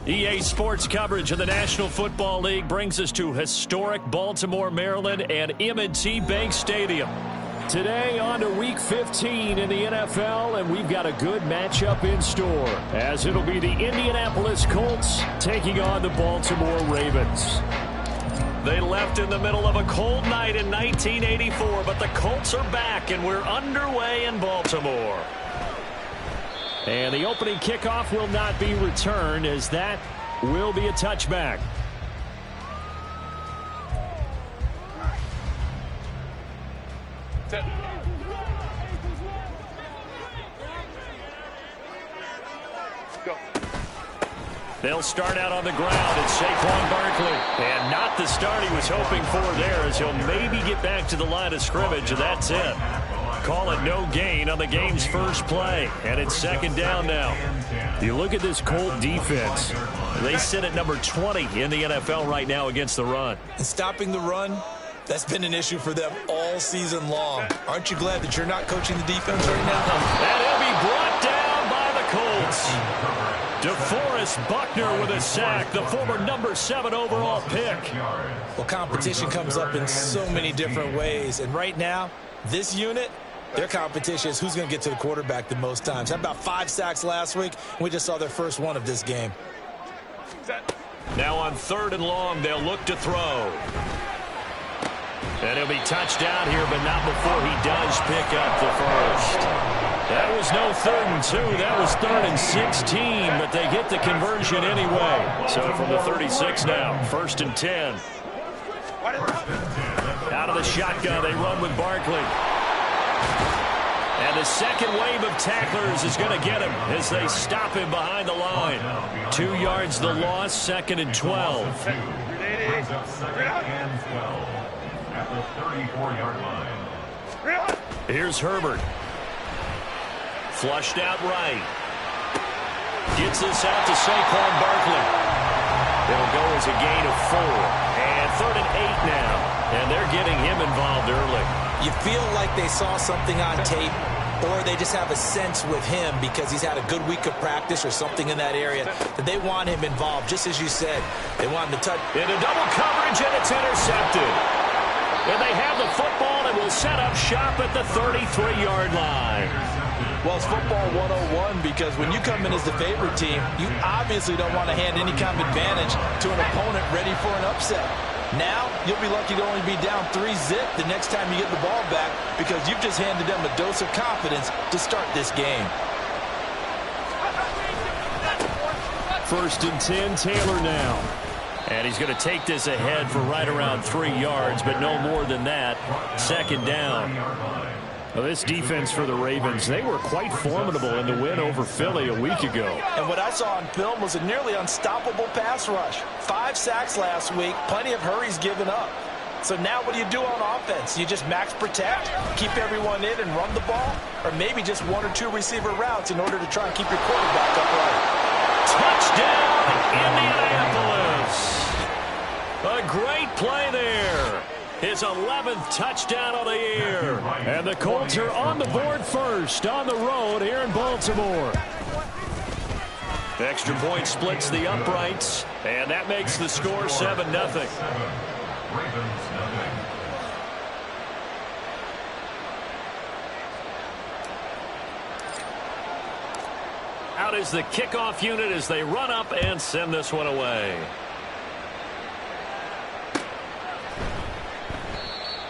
EA Sports coverage of the National Football League brings us to historic Baltimore, Maryland and M&T Bank Stadium. Today on to Week 15 in the NFL, and we've got a good matchup in store, as it'll be the Indianapolis Colts taking on the Baltimore Ravens. They left in the middle of a cold night in 1984, but the Colts are back, and we're underway in Baltimore. And the opening kickoff will not be returned, as that will be a touchback. They'll start out on the ground. It's Saquon Barkley. And not the start he was hoping for there, as he'll maybe get back to the line of scrimmage, and that's it. Call it no gain on the game's first play. And it's second down now. You look at this Colt defense. They sit at number 20 in the NFL right now against the run. And stopping the run, that's been an issue for them all season long. Aren't you glad that you're not coaching the defense right now? And he'll be brought down by the Colts. DeForest Buckner with a sack, the former number 7 overall pick. Well, competition comes up in so many different ways. And right now, this unit, their competition is who's going to get to the quarterback the most times. How about 5 sacks last week? We just saw their first one of this game. Now on 3rd and long, they'll look to throw. And he'll be touched down here, but not before he does pick up the first. That was no 3rd and 2. That was 3rd and 16, but they get the conversion anyway. So from the 36 now, 1st and 10. Out of the shotgun, they run with Barkley. And the second wave of tacklers is going to get him as they stop him behind the line. 2 yards the loss, 2nd and 12. At the 34-yard line. Here's Herbert. Flushed out right. Gets this out to Saquon Barkley. It'll go as a gain of 4. And 3rd and 8 now. And they're getting him involved early. You feel like they saw something on tape, or they just have a sense with him because he's had a good week of practice or something in that area that they want him involved, just as you said. They want him to touch. Into double coverage, and it's intercepted. And they have the football and will set up shop at the 33-yard line. Well, it's football 101 because when you come in as the favorite team, you obviously don't want to hand any kind of advantage to an opponent ready for an upset. Now, you'll be lucky to only be down 3-zip the next time you get the ball back because you've just handed them a dose of confidence to start this game. 1st and 10, Taylor now. And he's going to take this ahead for right around 3 yards, but no more than that. 2nd down. Well, this defense for the Ravens, they were quite formidable in the win over Philly a week ago. And what I saw on film was a nearly unstoppable pass rush. 5 sacks last week, plenty of hurries given up. So now what do you do on offense? You just max protect, keep everyone in and run the ball? Or maybe just 1 or 2 receiver routes in order to try and keep your quarterback upright? Touchdown, Indianapolis! A great play there. His 11th touchdown of the year. And the Colts are on the board first on the road here in Baltimore. Extra point splits the uprights, and that makes the score 7-0. Out is the kickoff unit as they run up and send this one away.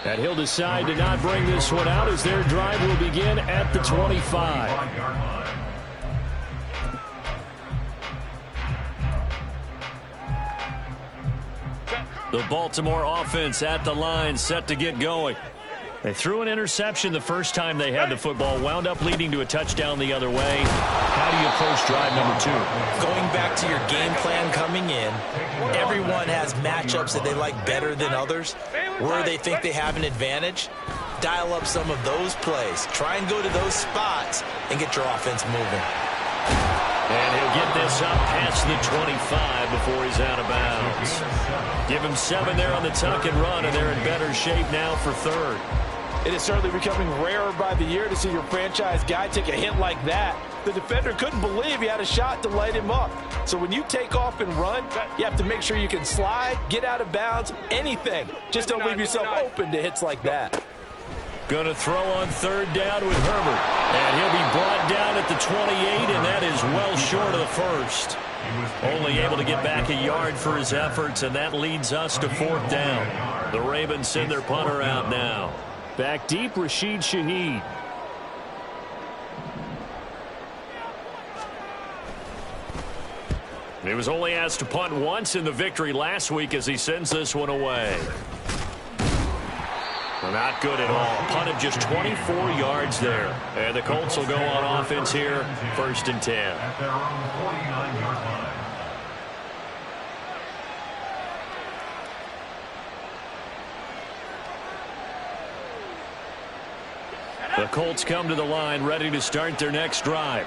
And he'll decide to not bring this one out as their drive will begin at the 25. The Baltimore offense at the line, set to get going. They threw an interception the first time they had the football, wound up leading to a touchdown the other way. How do you approach drive number 2? Going back to your game plan coming in, everyone has matchups that they like better than others. Where they think they have an advantage, dial up some of those plays. Try and go to those spots and get your offense moving. And he'll get this up past the 25 before he's out of bounds. Give him 7 there on the tuck and run, and they're in better shape now for third. It is certainly becoming rarer by the year to see your franchise guy take a hit like that. The defender couldn't believe he had a shot to light him up. So when you take off and run, you have to make sure you can slide, get out of bounds, anything. Just don't leave yourself open to hits like that. Going to throw on third down with Herbert. And he'll be brought down at the 28, and that is well short of the first. Only able to get back a yard for his efforts, and that leads us to fourth down. The Ravens send their punter out now. Back deep, Rashid Shaheed. He was only asked to punt once in the victory last week as he sends this one away. Well, not good at all. Punt of just 24 yards there. And the Colts will go on offense here, 1st and 10. At their own 49-yard line. The Colts come to the line ready to start their next drive.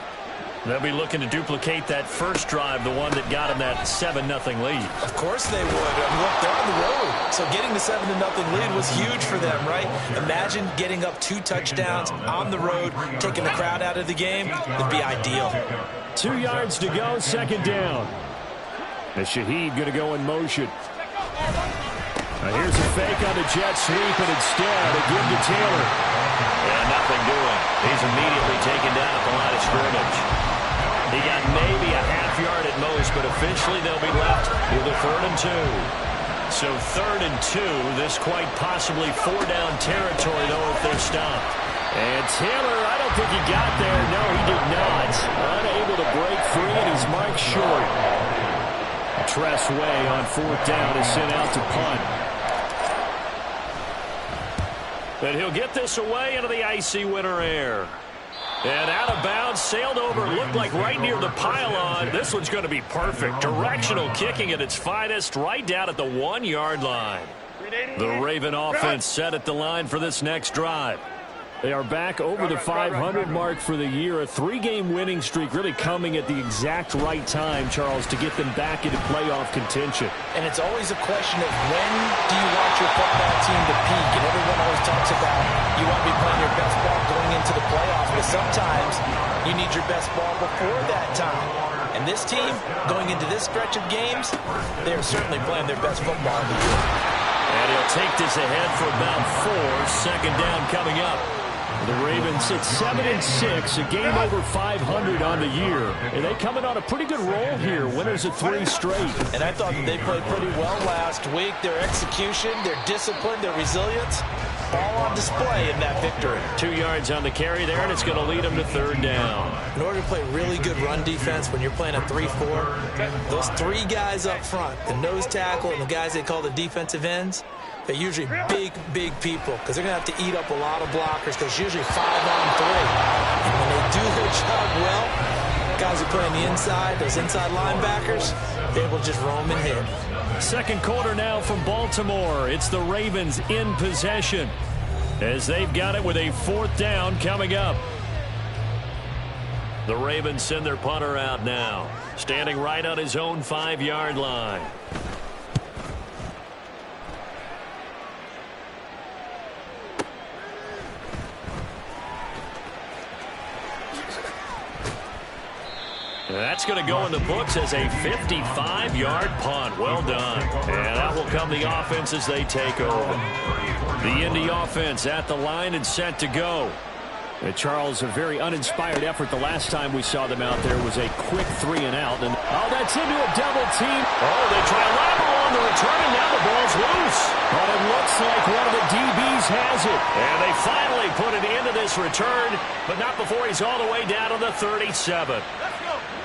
They'll be looking to duplicate that first drive, the one that got them that 7-0 lead. Of course they would. Look, they're on the road. So getting the 7-0 lead was huge for them, right? Imagine getting up 2 touchdowns on the road, taking the crowd out of the game. It'd be ideal. 2 yards to go, 2nd down. And Shaheed going to go in motion. Now here's a fake on the jet sweep, and instead a give to Taylor. And nothing doing. He's immediately taken down at the line of scrimmage. He got maybe a half yard at most, but officially they'll be left with a 3rd and 2. So 3rd and 2, this quite possibly 4-down territory, though, if they're stopped. And Taylor, I don't think he got there. No, he did not. Unable to break free, and he's marked short. Tress Way on 4th down is sent out to punt. But he'll get this away into the icy winter air. And out of bounds, sailed over, looked like right near the pylon. This one's going to be perfect. Directional kicking at its finest, right down at the 1-yard line. The Raven offense set at the line for this next drive. They are back over the 500 mark for the year. A 3-game winning streak really coming at the exact right time, Charles, to get them back into playoff contention. And it's always a question of when do you want your football team to peak? And everyone always talks about you want to be playing your best ball going into the playoffs, but sometimes you need your best ball before that time. And this team, going into this stretch of games, they're certainly playing their best football of the year. And he'll take this ahead for about 4. 2nd down coming up. The Ravens at 7-6, a game over 500 on the year. And they coming on a pretty good roll here. Winners of 3 straight. And I thought that they played pretty well last week. Their execution, their discipline, their resilience, all on display in that victory. 2 yards on the carry there, and it's going to lead them to 3rd down. In order to play really good run defense when you're playing a 3-4, those 3 guys up front, the nose tackle and the guys they call the defensive ends, they're usually big, big people because they're going to have to eat up a lot of blockers because usually 5 on 3. And when they do their job well, guys who play on the inside, those inside linebackers, they're able to just roam and hit. 2nd quarter now from Baltimore. It's the Ravens in possession as they've got it with a 4th down coming up. The Ravens send their punter out now, standing right on his own 5-yard line. That's going to go in the books as a 55-yard punt. Well done. And that will come the offense as they take over. The Indy offense at the line and set to go. And Charles, a very uninspired effort the last time we saw them out there was a quick 3-and-out. And that's into a double team. They try a lateral on the return, and now the ball's loose. But it looks like one of the DBs has it. And they finally put it into this return, but not before he's all the way down to the 37.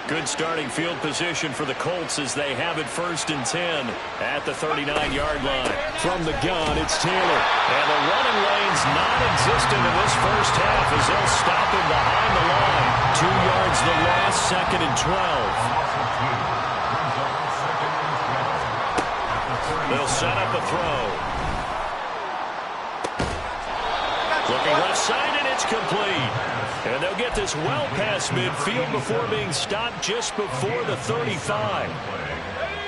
Good starting field position for the Colts as they have it 1st and 10 at the 39-yard line. From the gun, it's Taylor. And the running lane's non-existent in this first half as they'll stop him behind the line. 2 yards the loss, 2nd and 12. They'll set up a throw. Looking left side, and it's complete. And they'll get this well past midfield before being stopped just before the 35.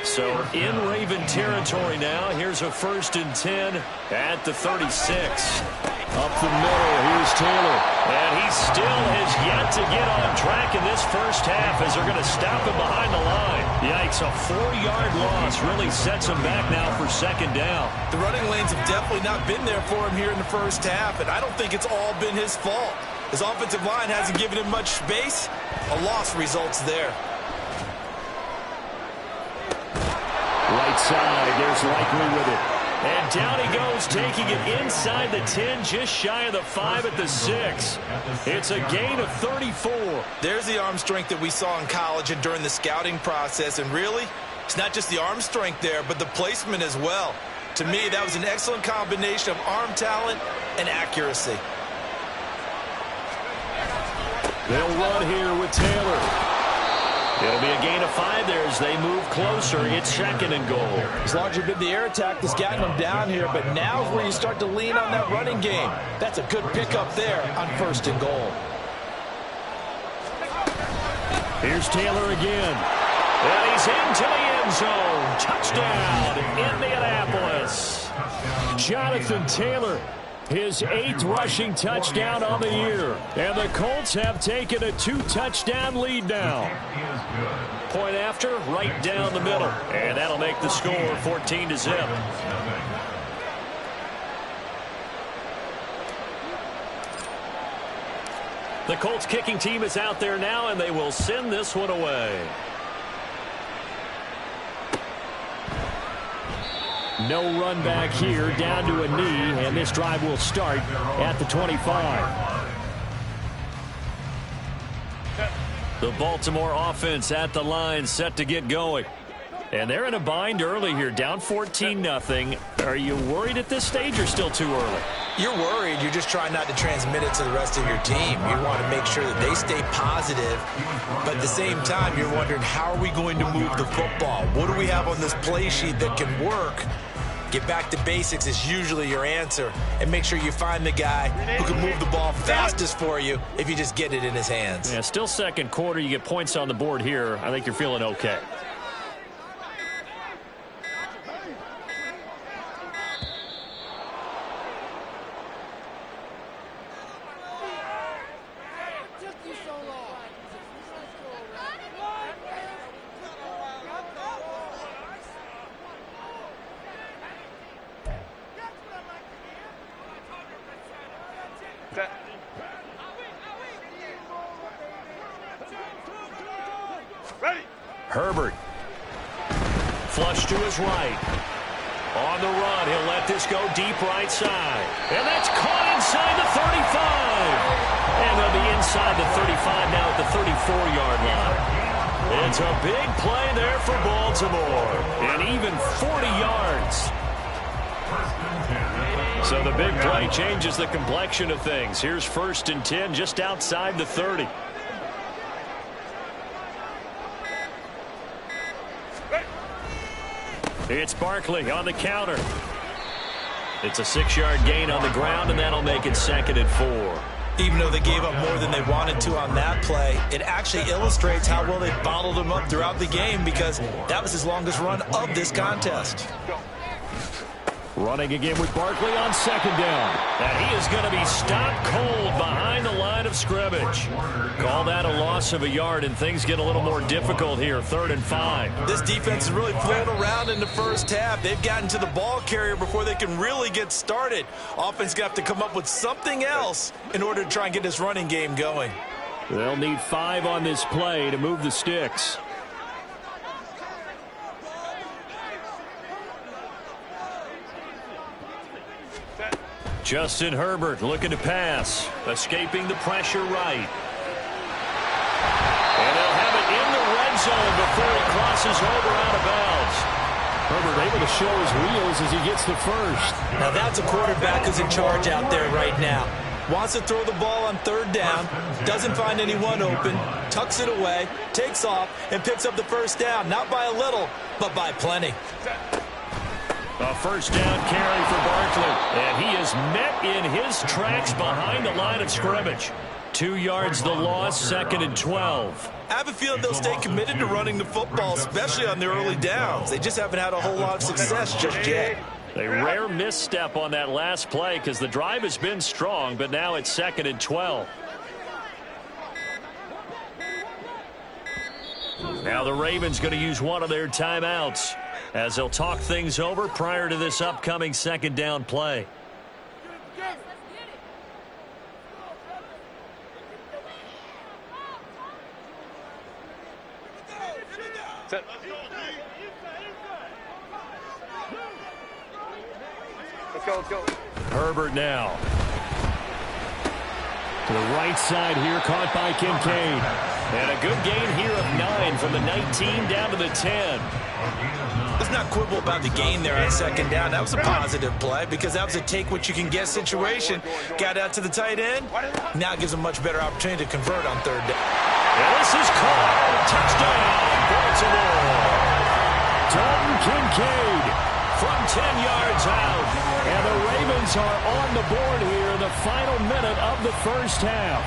So in Raven territory now. Here's a 1st and 10 at the 36. Up the middle, here's Taylor. And he still has yet to get on track in this first half as they're going to stop him behind the line. Yikes, a 4-yard loss really sets him back now for 2nd down. The running lanes have definitely not been there for him here in the first half, and I don't think it's all been his fault. His offensive line hasn't given him much space. A loss results there. Right side, there's Likely with it. And down he goes, taking it inside the 10, just shy of the 5 at the 6. It's a gain of 34. There's the arm strength that we saw in college and during the scouting process. And really, it's not just the arm strength there, but the placement as well. To me, that was an excellent combination of arm talent and accuracy. They'll run here with Taylor. It'll be a gain of 5 there as they move closer. It's 2nd and goal. It's largely been the air attack that's gotten them down here, but now's where you start to lean on that running game. That's a good pickup there on 1st and goal. Here's Taylor again. And he's into the end zone. Touchdown, Indianapolis. Jonathan Taylor, his 8th rushing touchdown on the year. And the Colts have taken a 2-touchdown lead now. Point after, right down the middle. And that'll make the score 14-0. The Colts kicking team is out there now, and they will send this one away. No run back here, down to a knee, and this drive will start at the 25. The Baltimore offense at the line, set to get going. And they're in a bind early here, down 14-0. Are you worried at this stage or still too early? You're worried. You're just trying not to transmit it to the rest of your team. You want to make sure that they stay positive, but at the same time, you're wondering, how are we going to move the football? What do we have on this play sheet that can work? Get back to basics is usually your answer, and make sure you find the guy who can move the ball fastest for you if you just get it in his hands. Yeah, still 2nd quarter. You get points on the board here. I think you're feeling okay. Herbert. Flush to his right. On the run, he'll let this go deep right side. And that's caught inside the 35. And they'll be inside the 35 now at the 34-yard line. It's a big play there for Baltimore. And even 40 yards. So the big play changes the complexion of things. Here's 1st and 10 just outside the 30. It's Barkley on the counter. It's a 6-yard gain on the ground, and that'll make it 2nd and 4. Even though they gave up more than they wanted to on that play, it actually illustrates how well they bottled him up throughout the game, because that was his longest run of this contest. Running again with Barkley on 2nd down. And he is going to be stopped cold behind the line of scrimmage. Call that a loss of a yard, and things get a little more difficult here, 3rd and 5. This defense is really flown around in the first half. They've gotten to the ball carrier before they can really get started. Offense going to have to come up with something else in order to try and get this running game going. They'll need 5 on this play to move the sticks. Justin Herbert looking to pass. Escaping the pressure right. And they'll have it in the zone before he crosses over out of bounds. Herbert able to show his wheels as he gets the first. Now that's a quarterback who's in charge out there right now. Wants to throw the ball on third down, doesn't find anyone open, tucks it away, takes off, and picks up the first down. Not by a little, but by plenty. A first down carry for Barkley, and he is met in his tracks behind the line of scrimmage. 2 yards the loss, 2nd and 12. I have a feeling they'll stay committed to running the football, especially on their early downs. They just haven't had a whole lot of success just yet. A rare misstep on that last play because the drive has been strong, but now it's 2nd and 12. Now the Ravens going to use one of their timeouts as they'll talk things over prior to this upcoming 2nd down play. Let's go. Herbert now. To the right side here, caught by Kincaid. And a good gain here of 9 from the 19 down to the 10. Let's not quibble about the gain there on 2nd down. That was a positive play because that was a take-what-you-can-get situation. Got out to the tight end. Now it gives a much better opportunity to convert on 3rd down. And this is caught. Touchdown, Baltimore. Dalton Kincaid from 10 yards out. And the Ravens are on the board here in the final minute of the first half.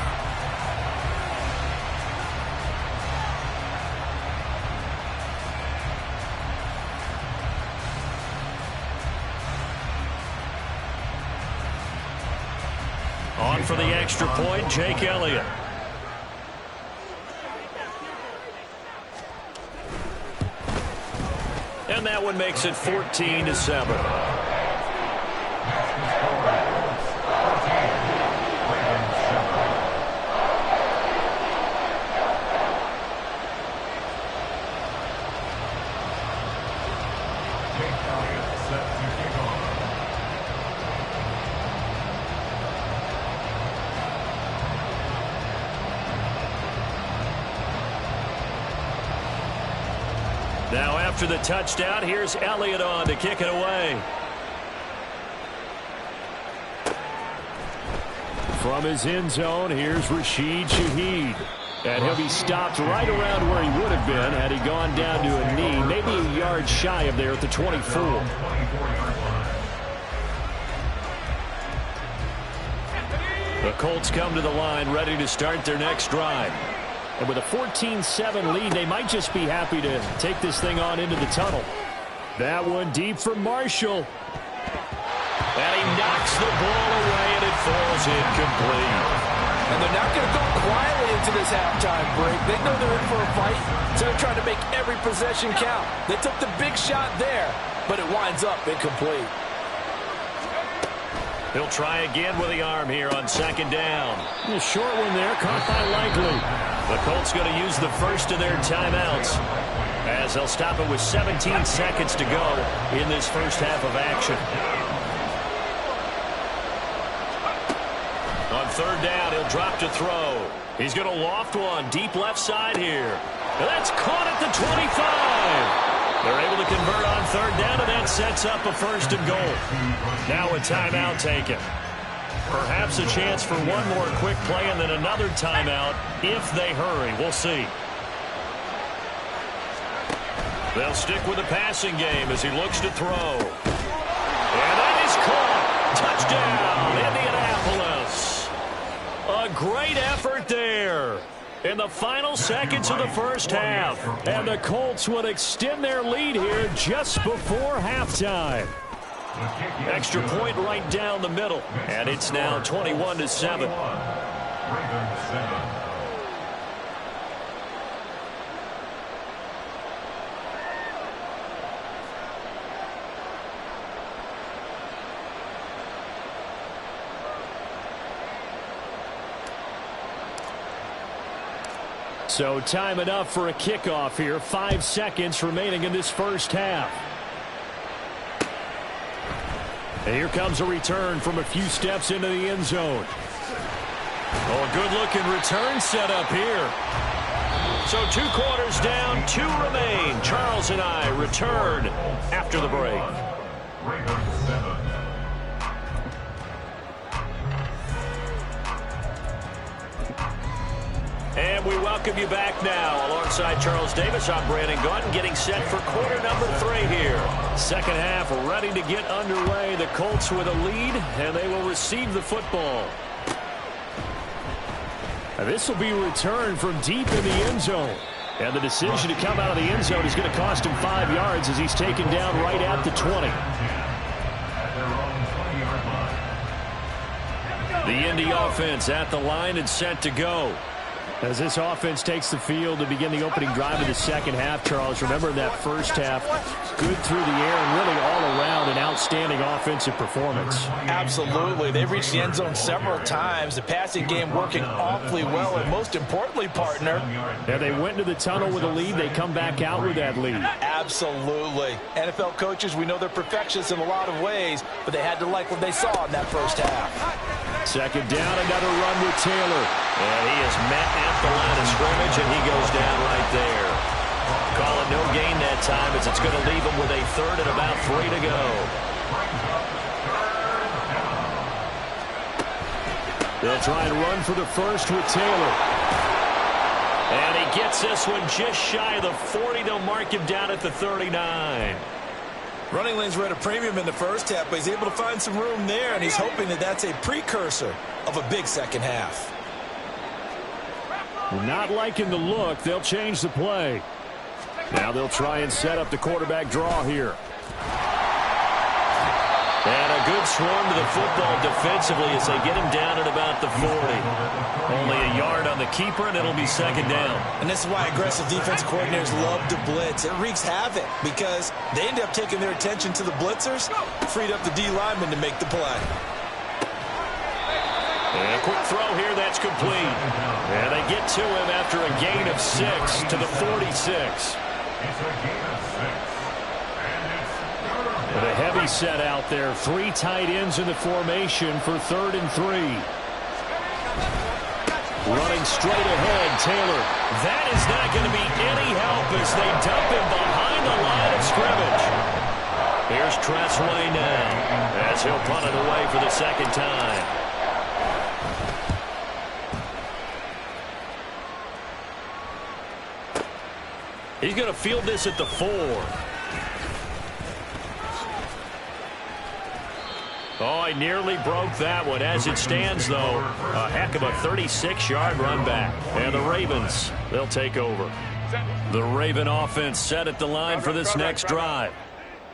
On for the extra point, Jake Elliott. And that one makes it 14-7. Now after the touchdown, here's Elliott on to kick it away. From his end zone, here's Rashid Shaheed. And he'll be stopped right around where he would have been had he gone down to a knee, maybe a yard shy of there at the 24. The Colts come to the line ready to start their next drive. And with a 14-7 lead, they might just be happy to take this thing on into the tunnel. That one deep for Marshall. And he knocks the ball away, and it falls incomplete. And they're not going to go quietly into this halftime break. They know they're in for a fight, so they're trying to make every possession count. They took the big shot there, but it winds up incomplete. He'll try again with the arm here on 2nd down. A short one there, caught by Likely. The Colts going to use the first of their timeouts as they'll stop it with 17 seconds to go in this first half of action. On 3rd down, he'll drop to throw. He's going to loft one deep left side here. And that's caught at the 25. They're able to convert on 3rd down, and that sets up a 1st and goal. Now a timeout taken. Perhaps a chance for one more quick play and then another timeout if they hurry. We'll see. They'll stick with the passing game as he looks to throw. And that is caught. Touchdown, Indianapolis. A great effort there in the final seconds of the first half. And the Colts would extend their lead here just before halftime. Extra point right down the middle. And it's now 21-7. So time enough for a kickoff here. 5 seconds remaining in this first half. And here comes a return from a few steps into the end zone. Oh, a good-looking return set up here. So 2 quarters down, 2 remain. Charles and I return after the break. Ravens 7. And we welcome you back now. Alongside Charles Davis, I'm Brandon Gaudin, getting set for quarter number 3 here. Second half ready to get underway. The Colts with a lead, and they will receive the football. This will be returned from deep in the end zone. And the decision to come out of the end zone is going to cost him 5 yards as he's taken down right at the 20. The Indy offense at the line and set to go. As this offense takes the field to begin the opening drive of the second half, Charles, remember in that first half, good through the air and really all around an outstanding offensive performance. Absolutely. They've reached the end zone several times. The passing game working awfully well, and most importantly, partner. Yeah, they went into the tunnel with a lead. They come back out with that lead. Absolutely. NFL coaches, we know they're perfectionists in a lot of ways, but they had to like what they saw in that first half. Second down, another run with Taylor. And he is met at the line of scrimmage, and he goes down right there. Call it no gain that time, as it's going to leave him with a third and about 3 to go. They'll try and run for the first with Taylor. And he gets this one just shy of the 40. They'll mark him down at the 39. Running lanes were at a premium in the first half, but he's able to find some room there, and he's hoping that that's a precursor of a big second half. Not liking the look. They'll change the play. Now they'll try and set up the quarterback draw here. And a good swarm to the football defensively as they get him down at about the 40. Only a yard on the keeper, and it'll be second down. And this is why aggressive defense coordinators love to blitz. It wreaks havoc because they end up taking their attention to the blitzers, freed up the D lineman to make the play. And a quick throw here, that's complete. And they get to him after a gain of 6 to the 46. With a heavy set out there, 3 tight ends in the formation for 3rd and 3. Running straight ahead, Taylor. That is not going to be any help as they dump him behind the line of scrimmage. Here's Tressway now as he'll punt it away for the second time. He's going to field this at the 4. Oh, he nearly broke that one. As it stands, though, a heck of a 36-yard run back. And the Ravens, they'll take over. The Raven offense set at the line for this next drive.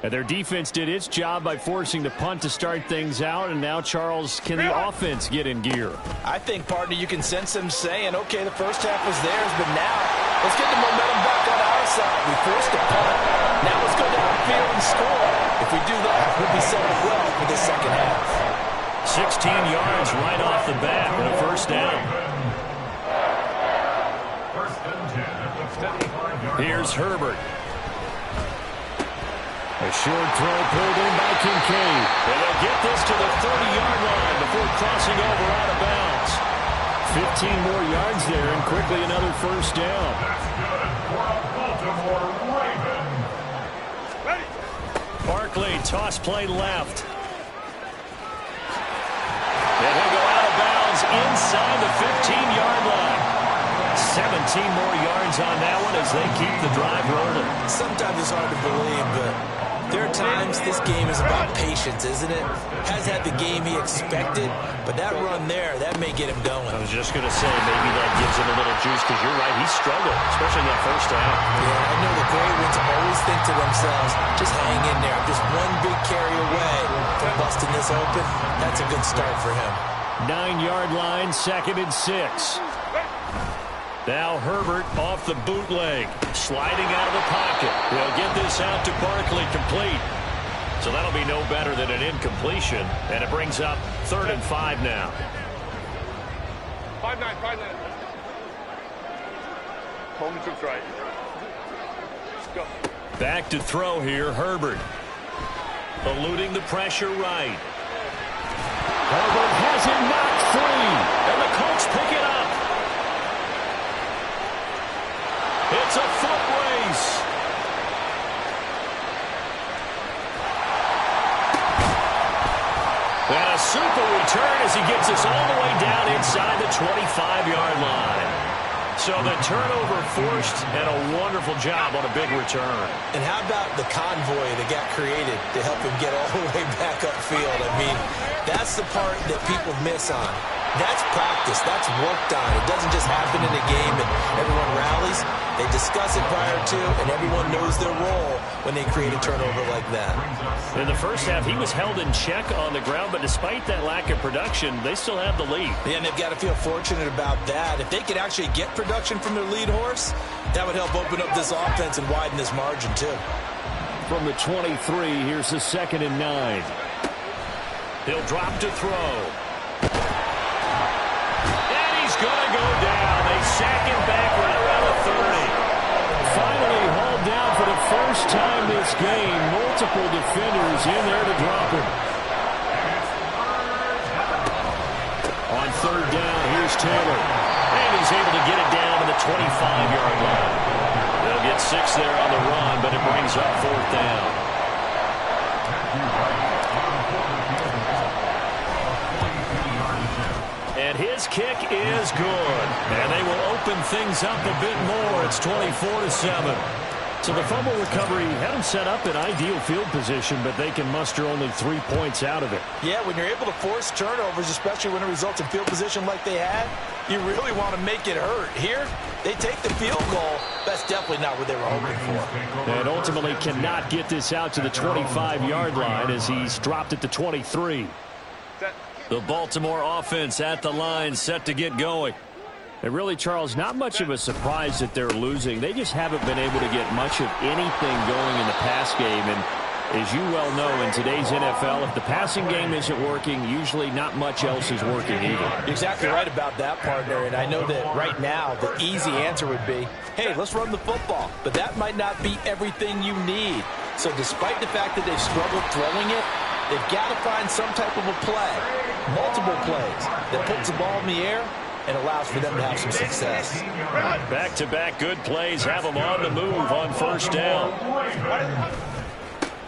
And their defense did its job by forcing the punt to start things out. And now, Charles, can the offense get in gear? I think, partner, you can sense them saying, okay, the first half was theirs, but now let's get the momentum back on our side. We forced a punt. Now let's go downfield and score. If we do that, we'll be set up well for the second half. 16 yards right off the bat and a first down. Here's Herbert. A short throw pulled in by Kincaid. And they'll get this to the 30-yard line before crossing over out of bounds. 15 more yards there, and quickly another first down. Barkley, toss play left. And he'll go out of bounds inside the 15-yard line. 17 more yards on that one as they keep the drive rolling. Sometimes it's hard to believe, but there are times this game is about patience, isn't it? Has had the game he expected, but that run there, that may get him going. I was just going to say, maybe that gives him a little juice, because you're right, he struggled, especially in that first half. Yeah, I know the great ones always think to themselves, just hang in there. Just one big carry away from busting this open. That's a good start for him. 9-yard line, 2nd and 6. Now Herbert off the bootleg, sliding out of the pocket. He'll get this out to Barkley, complete. So that'll be no better than an incompletion, and it brings up 3rd and 5 now. 5-9, 5-9. Home troops right. Let's go. Back to throw here, Herbert. Eluding the pressure right. Herbert has it knocked free, and the Colts pick it up. the way down inside the 25-yard line. So the turnover forced, and a wonderful job on a big return. And how about the convoy that got created to help him get all the way back upfield? I mean, that's the part that people miss on. That's practice. That's worked on. It doesn't just happen in a game and everyone rallies. They discuss it prior to, and everyone knows their role when they create a turnover like that. In the first half, he was held in check on the ground, but despite that lack of production, they still have the lead. Yeah, and they've got to feel fortunate about that. If they could actually get production from their lead horse, that would help open up this offense and widen this margin too. From the 23, here's the 2nd and 9. He'll drop to throw. He's going to go down. They sack him back right around the 30. Finally hauled down for the first time this game. Multiple defenders in there to drop him. On 3rd down, here's Taylor. And he's able to get it down to the 25-yard line. They'll get 6 there on the run, but it brings up 4th down. And his kick is good. And they will open things up a bit more. It's 24-7. So the fumble recovery had them set up in ideal field position, but they can muster only 3 points out of it. Yeah, when you're able to force turnovers, especially when it results in field position like they had, you really want to make it hurt. Here, they take the field goal. That's definitely not what they were hoping for. And ultimately cannot get this out to the 25-yard line as he's dropped it to 23. The Baltimore offense at the line, set to get going. And really, Charles, not much of a surprise that they're losing. They just haven't been able to get much of anything going in the pass game. And as you well know, in today's NFL, if the passing game isn't working, usually not much else is working either. You're exactly right about that, partner. And I know that right now the easy answer would be, hey, let's run the football. But that might not be everything you need. So despite the fact that they've struggled throwing it, they've got to find some type of a play, multiple plays, that puts the ball in the air and allows for them to have some success. Back-to-back good plays have them on the move on 1st down.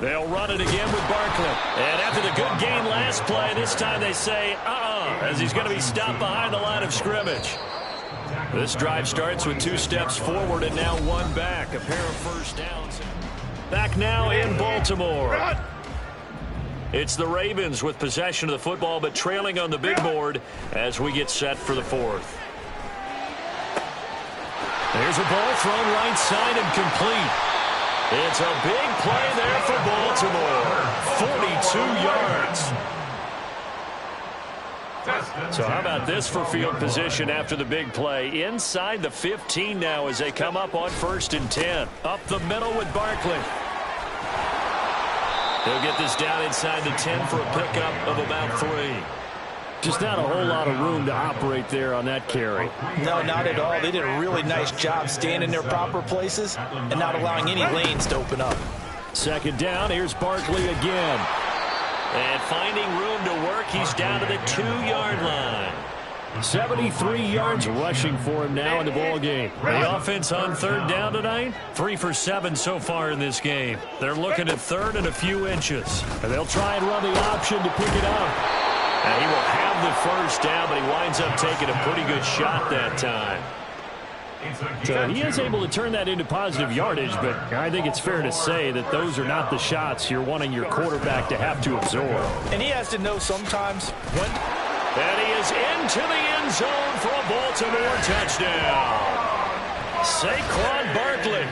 They'll run it again with Barkley. And after the good gain last play, this time they say, as he's going to be stopped behind the line of scrimmage. This drive starts with 2 steps forward and now 1 back. A pair of 1st downs. Back now in Baltimore. It's the Ravens with possession of the football, but trailing on the big board as we get set for the 4th. There's a ball thrown right side and complete. It's a big play there for Baltimore. 42 yards. So how about this for field position after the big play? Inside the 15 now as they come up on 1st and 10. Up the middle with Barkley. They'll get this down inside the 10 for a pickup of about 3. Just not a whole lot of room to operate there on that carry. No, not at all. They did a really nice job staying in their proper places and not allowing any lanes to open up. 2nd down, here's Barkley again. And finding room to work, he's down to the 2-yard line. 73 yards rushing for him now in the ball game. The offense on 3rd down tonight, 3 for 7 so far in this game. They're looking at 3rd and a few inches. And they'll try and run the option to pick it up. And he will have the 1st down, but he winds up taking a pretty good shot that time. So he is able to turn that into positive yardage, but I think it's fair to say that those are not the shots you're wanting your quarterback to have to absorb. And he has to know sometimes when. And he is into the end zone for a Baltimore touchdown. Saquon Barkley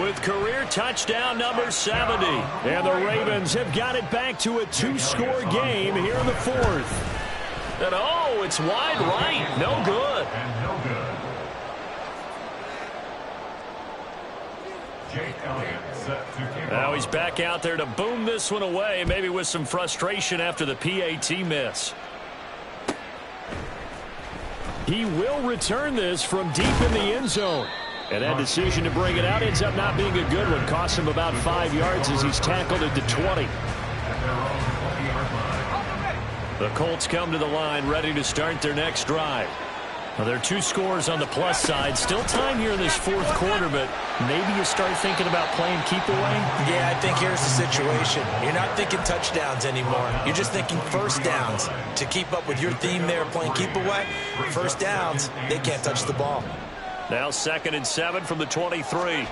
with career touchdown number 70. And the Ravens have got it back to a 2-score game here in the 4th. And it's wide right. No good. Now he's back out there to boom this one away, maybe with some frustration after the PAT miss. He will return this from deep in the end zone. And that decision to bring it out ends up not being a good one. Costs him about 5 yards as he's tackled at the 20. The Colts come to the line ready to start their next drive. Well, there are two scores on the plus side. Still time here in this fourth quarter, but maybe you start thinking about playing keep away? Yeah, I think here's the situation. You're not thinking touchdowns anymore. You're just thinking first downs. To keep up with your theme there, playing keep away, first downs, they can't touch the ball. Now 2nd and 7 from the 23. On the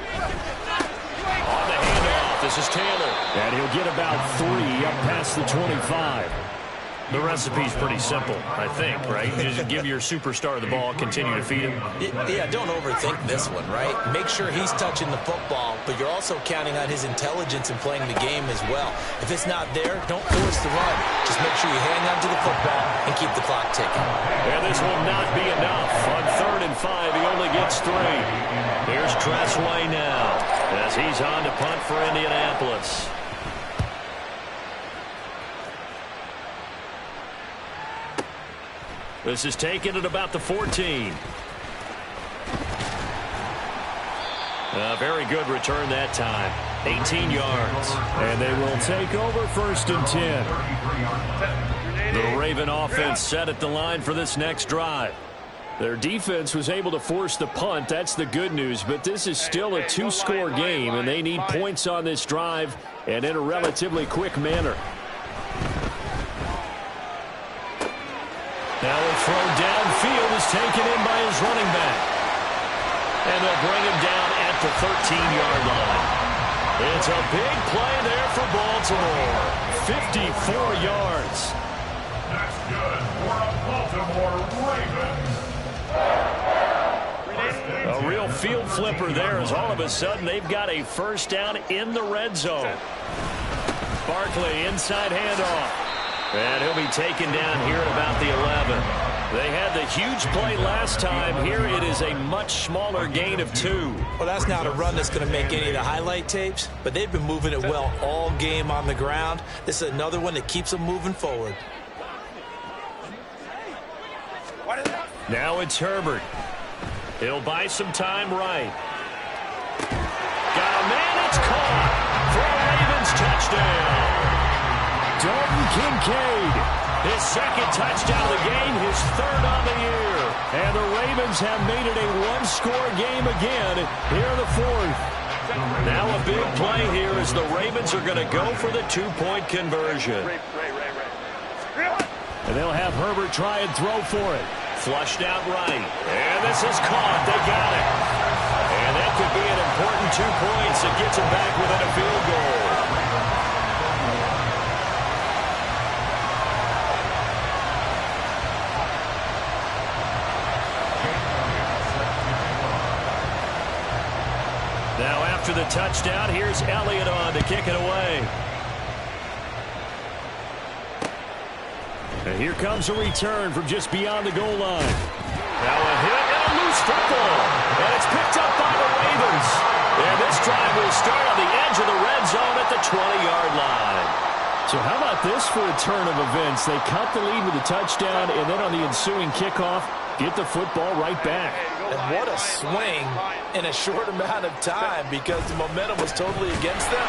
handoff, this is Taylor. And he'll get about 3 up past the 25. The recipe's pretty simple, I think, right? Just give your superstar the ball, continue to feed him. Yeah, don't overthink this one, right? Make sure he's touching the football, but you're also counting on his intelligence in playing the game as well. If it's not there, don't force the run. Just make sure you hang on to the football and keep the clock ticking. And this will not be enough. On 3rd and 5, he only gets 3. Here's Tressway now as he's on to punt for Indianapolis. This is taken at about the 14. A very good return that time. 18 yards. And they will take over 1st and 10. The Raven offense set at the line for this next drive. Their defense was able to force the punt. That's the good news. But this is still a 2-score game, and they need points on this drive and in a relatively quick manner. Now a throw downfield is taken in by his running back. And they'll bring him down at the 13-yard line. It's a big play there for Baltimore. 54 yards. That's good for a Baltimore Ravens. A real field flipper there as all of a sudden they've got a first down in the red zone. Barkley inside handoff. And he'll be taken down here at about the 11. They had the huge play last time. Here it is a much smaller gain of 2. Well, that's not a run that's going to make any of the highlight tapes, but they've been moving it well all game on the ground. This is another one that keeps them moving forward. Now it's Herbert. He'll buy some time right. Got a man, it's caught for a Ravens touchdown. Dalton Kincaid, his 2nd touchdown of the game, his 3rd on the year. And the Ravens have made it a 1-score game again here in the 4th. Now a big play here as the Ravens are going to go for the 2-point conversion. And they'll have Herbert try and throw for it. Flushed out right. And this is caught. They got it. And that could be an important 2 points that gets them back within a field goal. Now after the touchdown, here's Elliott on to kick it away. And here comes a return from just beyond the goal line. Now a hit and a loose football. And it's picked up by the Ravens. And this drive will start on the edge of the red zone at the 20-yard line. So how about this for a turn of events? They cut the lead with a touchdown, and then on the ensuing kickoff, get the football right back. And what a swing in a short amount of time because the momentum was totally against them.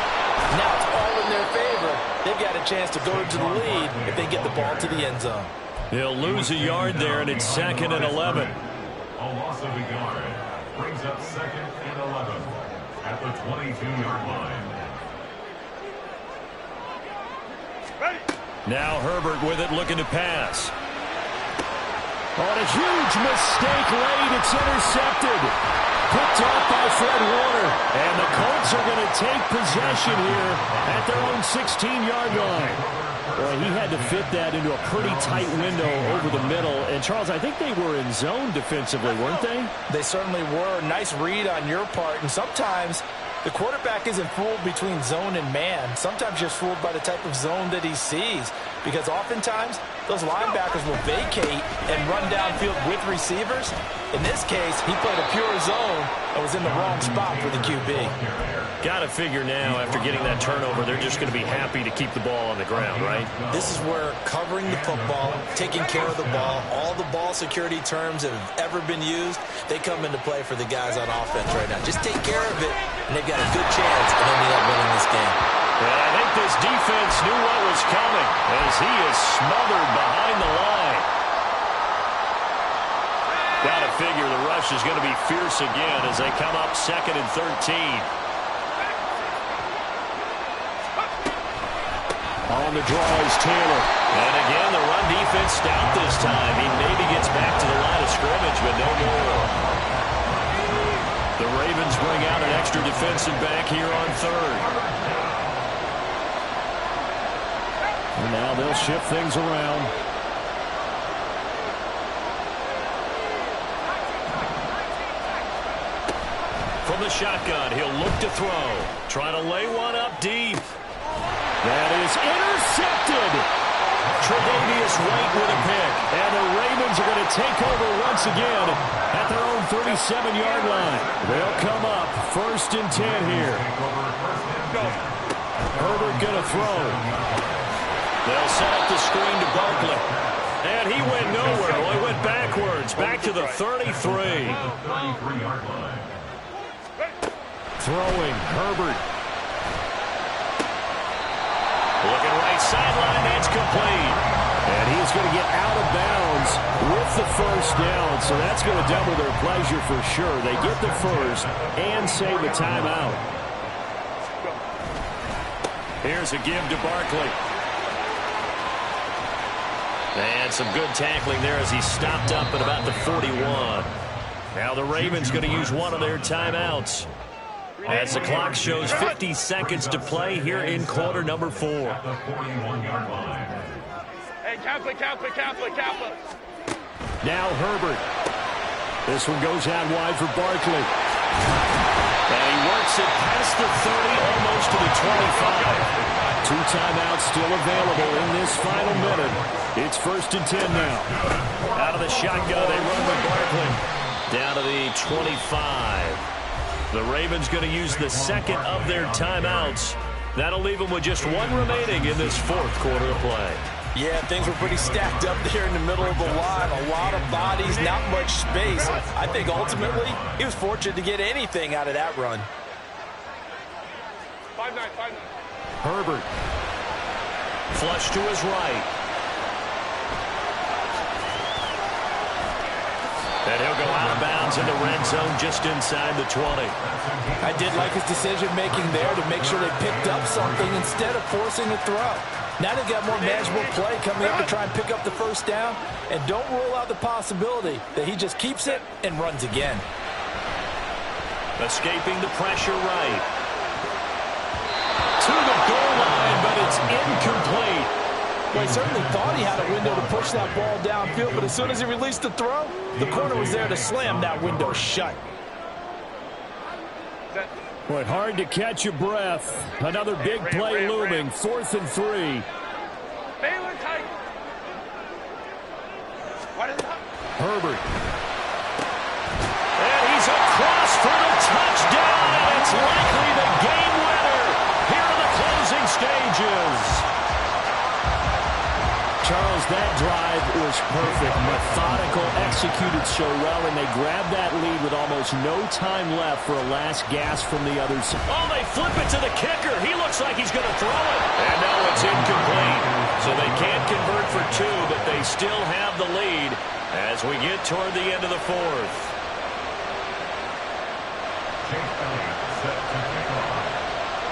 Now it's all in their favor. They've got a chance to go into the lead if they get the ball to the end zone. They'll lose a yard there, and it's 2nd and 11. A loss of a yard brings up 2nd and 11 at the 22-yard line. Now Herbert with it, looking to pass. On a huge mistake late, it's intercepted. Picked off by Fred Warner. And the Colts are going to take possession here at their own 16-yard line. Boy, he had to fit that into a pretty tight window over the middle. And, Charles, I think they were in zone defensively, weren't they? They certainly were. Nice read on your part. And sometimes the quarterback isn't fooled between zone and man. Sometimes just fooled by the type of zone that he sees. Because oftentimes those linebackers will vacate and run downfield with receivers. In this case, he played a pure zone and was in the wrong spot for the QB. Got to figure now, after getting that turnover, they're just going to be happy to keep the ball on the ground, right? This is where covering the football, taking care of the ball, all the ball security terms that have ever been used, they come into play for the guys on offense right now. Just take care of it, and they've got a good chance of ending up winning this game. And I think this defense knew what was coming as he is smothered behind the line. Gotta figure the rush is going to be fierce again as they come up 2nd and 13. On the draw is Taylor. And again, the run defense stout this time. He maybe gets back to the line of scrimmage, but no more. The Ravens bring out an extra defensive back here on 3rd. And now they'll shift things around. From the shotgun, he'll look to throw. Try to lay one up deep. That is intercepted. Tre'Davious White with a pick. And the Ravens are going to take over once again at their own 37-yard line. They'll come up 1st and 10 here. Herbert going to throw. They'll set up the screen to Barkley. And he went nowhere. Well, he went backwards. Back to the 33. Throwing, Herbert. Looking right sideline, that's complete. And he's going to get out of bounds with the 1st down, so that's going to double their pleasure for sure. They get the 1st and save a timeout. Here's a give to Barkley. And some good tackling there as he stopped up at about the 41. Now the Ravens going to use one of their timeouts. As the clock shows 50 seconds to play here in quarter number 4. Hey, Kaplan. Now Herbert. This one goes out wide for Barkley. And he works it past the 30, almost to the 25. 2 timeouts still available in this final minute. It's 1st and 10 now. Out of the shotgun, they run with Barkley. Down to the 25. The Ravens going to use the 2nd of their timeouts. That'll leave them with just 1 remaining in this 4th quarter of play. Yeah, things were pretty stacked up there in the middle of the line. A lot of bodies, not much space. I think ultimately he was fortunate to get anything out of that run. 5-9. Herbert. Flush to his right. And he'll go out of bounds in the red zone just inside the 20. I did like his decision-making there to make sure they picked up something instead of forcing a throw. Now they've got more manageable play coming up to try and pick up the 1st down. And don't rule out the possibility that he just keeps it and runs again. Escaping the pressure right. To the goal line, but it's incomplete. Well, he certainly thought he had a window to push that ball downfield, but as soon as he released the throw, the corner was there to slam that window shut. Boy, hard to catch your breath. Another big play looming. 4th and 3. Herbert. And he's across for the touchdown, and it's likely the game winner here in the closing stages. Charles, that drive was perfect. Methodical, executed so well, and they grabbed that lead with almost no time left for a last gasp from the other side. Oh, they flip it to the kicker. He looks like he's going to throw it. And now it's incomplete. So they can't convert for 2, but they still have the lead as we get toward the end of the 4th.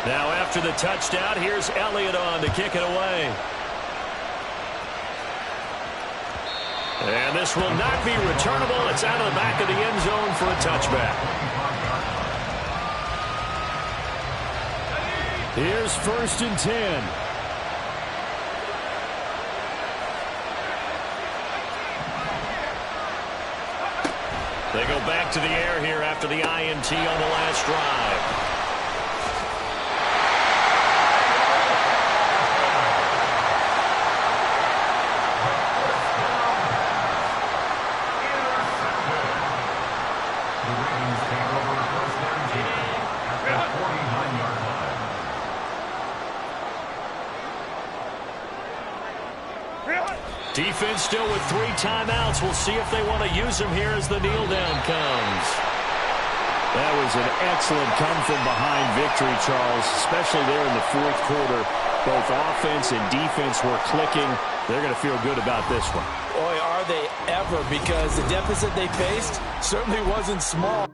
Now after the touchdown, here's Elliott on to kick it away. And this will not be returnable. It's out of the back of the end zone for a touchback. Here's 1st and 10. They go back to the air here after the INT on the last drive. Defense still with 3 timeouts. We'll see if they want to use them here as the kneel down comes. That was an excellent come-from-behind victory, Charles, especially there in the 4th quarter. Both offense and defense were clicking. They're going to feel good about this one. Boy, are they ever, because the deficit they faced certainly wasn't small.